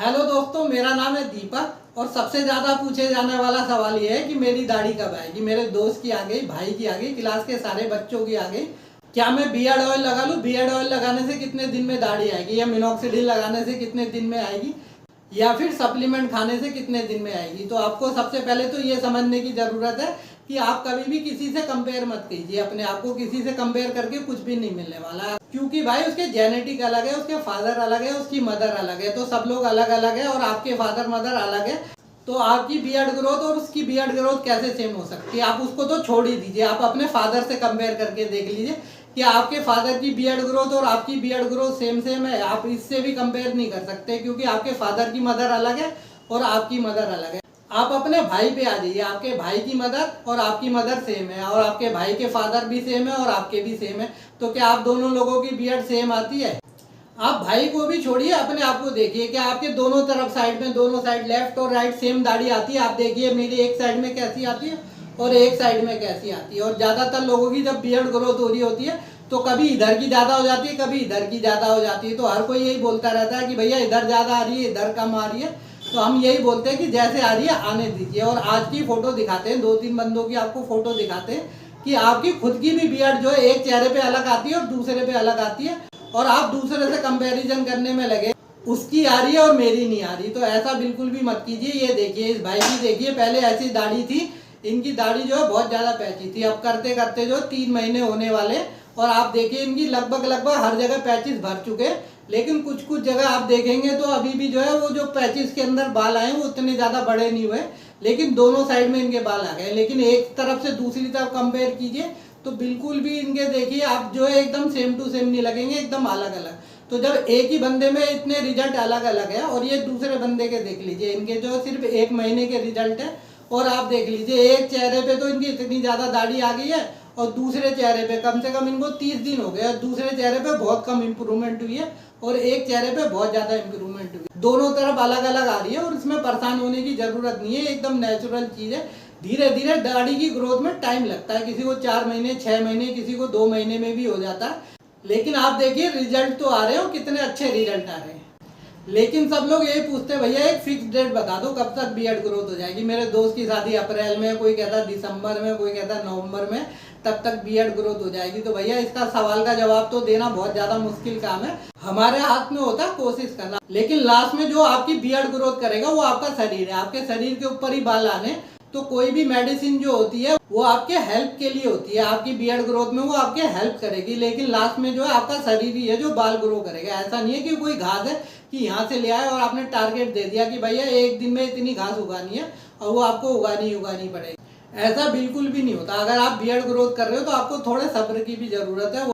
Hello दोस्तों, मेरा नाम है दीपक और सबसे ज़्यादा पूछे जाने वाला सवाल ये है कि मेरी दाढ़ी कब आएगी। मेरे दोस्त की आ गई, भाई की आ गई, क्लास के सारे बच्चों की आ गई। क्या मैं बियर्ड ऑयल लगा लूँ? बियर्ड ऑयल लगाने से कितने दिन में दाढ़ी आएगी, या मिनॉक्सिडिल लगाने से कितने दिन में आएगी, या फिर सप्लीमेंट खाने से कितने दिन में आएगी। तो आपको सबसे पहले तो ये समझने की ज़रूरत है कि आप कभी भी किसी से कंपेयर मत कीजिए। अपने आप को किसी से कंपेयर करके कुछ भी नहीं मिलने वाला, क्योंकि भाई उसके जेनेटिक अलग है, उसके फादर अलग है, उसकी मदर अलग है। तो सब लोग अलग अलग है और आपके फादर मदर अलग है। तो आपकी बियर्ड ग्रोथ और उसकी बियर्ड ग्रोथ कैसे सेम हो सकती है? आप उसको तो छोड़ ही दीजिए, आप अपने फादर से कंपेयर करके देख लीजिए कि आपके फादर की बियर्ड ग्रोथ और आपकी बियर्ड ग्रोथ सेम सेम है। आप इससे भी कंपेयर नहीं कर सकते, क्योंकि आपके फादर की मदर अलग है और आपकी मदर अलग है। आप अपने भाई पे आ जाइए, आपके भाई की मदर और आपकी मदर सेम है, और आपके भाई के फादर भी सेम है और आपके भी सेम है। तो क्या आप दोनों लोगों की बियर्ड सेम आती है? आप भाई को भी छोड़िए, अपने आप को देखिए कि आपके दोनों तरफ साइड में, दोनों साइड लेफ्ट और राइट सेम दाढ़ी आती है। आप देखिए मेरी एक साइड में कैसी आती है और एक साइड में कैसी आती है। और ज़्यादातर लोगों की जब बियर्ड ग्रोथ हो रही होती है तो कभी इधर की ज़्यादा हो जाती है, कभी इधर की ज़्यादा हो जाती है। तो हर कोई यही बोलता रहता है कि भैया इधर ज़्यादा आ रही है, इधर कम आ रही है। तो हम यही बोलते हैं कि जैसे आ रही है आने दीजिए। और आज की फ़ोटो दिखाते हैं, 2-3 बंदों की आपको फ़ोटो दिखाते हैं कि आपकी खुद की भी बियर्ड जो है एक चेहरे पे अलग आती है और दूसरे पे अलग आती है, और आप दूसरे से कंपैरिजन करने में लगे उसकी आ रही है और मेरी नहीं आ रही। तो ऐसा बिल्कुल भी मत कीजिए। ये देखिए, इस भाई की देखिए, पहले ऐसी दाढ़ी थी, इनकी दाढ़ी जो है बहुत ज़्यादा पैची थी। अब करते करते जो 3 महीने होने वाले, और आप देखिए इनकी लगभग लगभग हर जगह पैचिस भर चुके हैं। लेकिन कुछ कुछ जगह आप देखेंगे तो अभी भी जो है वो जो पैचिस के अंदर बाल आए वो उतने ज़्यादा बड़े नहीं हुए, लेकिन दोनों साइड में इनके बाल आ गए। लेकिन एक तरफ से दूसरी तरफ कंपेयर कीजिए तो बिल्कुल भी इनके देखिए आप जो है एकदम सेम टू सेम नहीं लगेंगे, एकदम अलग अलग। तो जब एक ही बंदे में इतने रिजल्ट अलग अलग है, और ये दूसरे बंदे के देख लीजिए, इनके जो सिर्फ 1 महीने के रिजल्ट है, और आप देख लीजिए एक चेहरे पे तो इनकी इतनी ज़्यादा दाढ़ी आ गई है, और दूसरे चेहरे पे कम से कम इनको 30 दिन हो गए, और दूसरे चेहरे पे बहुत कम इंप्रूवमेंट हुई है, और एक चेहरे पे बहुत ज़्यादा इंप्रूवमेंट हुई है। दोनों तरफ अलग अलग आ रही है, और इसमें परेशान होने की ज़रूरत नहीं है, एकदम नेचुरल चीज़ है। धीरे धीरे दाढ़ी की ग्रोथ में टाइम लगता है, किसी को 4 महीने, 6 महीने, किसी को 2 महीने में भी हो जाता है। लेकिन आप देखिए रिजल्ट तो आ रहे हैं, और कितने अच्छे रिजल्ट आ रहे हैं। लेकिन सब लोग यही पूछते हैं, भैया एक फिक्स डेट बता दो कब तक बियर्ड ग्रोथ हो जाएगी। मेरे दोस्त की शादी अप्रैल में, कोई कहता है दिसंबर में, कोई कहता है नवंबर में, तब तक बियर्ड ग्रोथ हो जाएगी। तो भैया इसका सवाल का जवाब तो देना बहुत ज्यादा मुश्किल काम है। हमारे हाथ में होता है कोशिश करना, लेकिन लास्ट में जो आपकी बियर्ड ग्रोथ करेगा वो आपका शरीर है। आपके शरीर के ऊपर ही बाल आने। तो कोई भी मेडिसिन जो होती है वो आपके हेल्प के लिए होती है, आपकी बियर्ड ग्रोथ में वो आपके हेल्प करेगी, लेकिन लास्ट में जो है आपका शरीर ही है जो बाल ग्रो करेगा। ऐसा नहीं है कि कोई घास है कि यहाँ से ले आए और आपने टारगेट दे दिया कि भैया एक दिन में इतनी घास उगानी है और वो आपको उगानी पड़ेगी। ऐसा बिल्कुल भी नहीं होता। अगर आप बियर्ड ग्रोथ कर रहे हो तो आपको थोड़े सब्र की भी जरूरत है।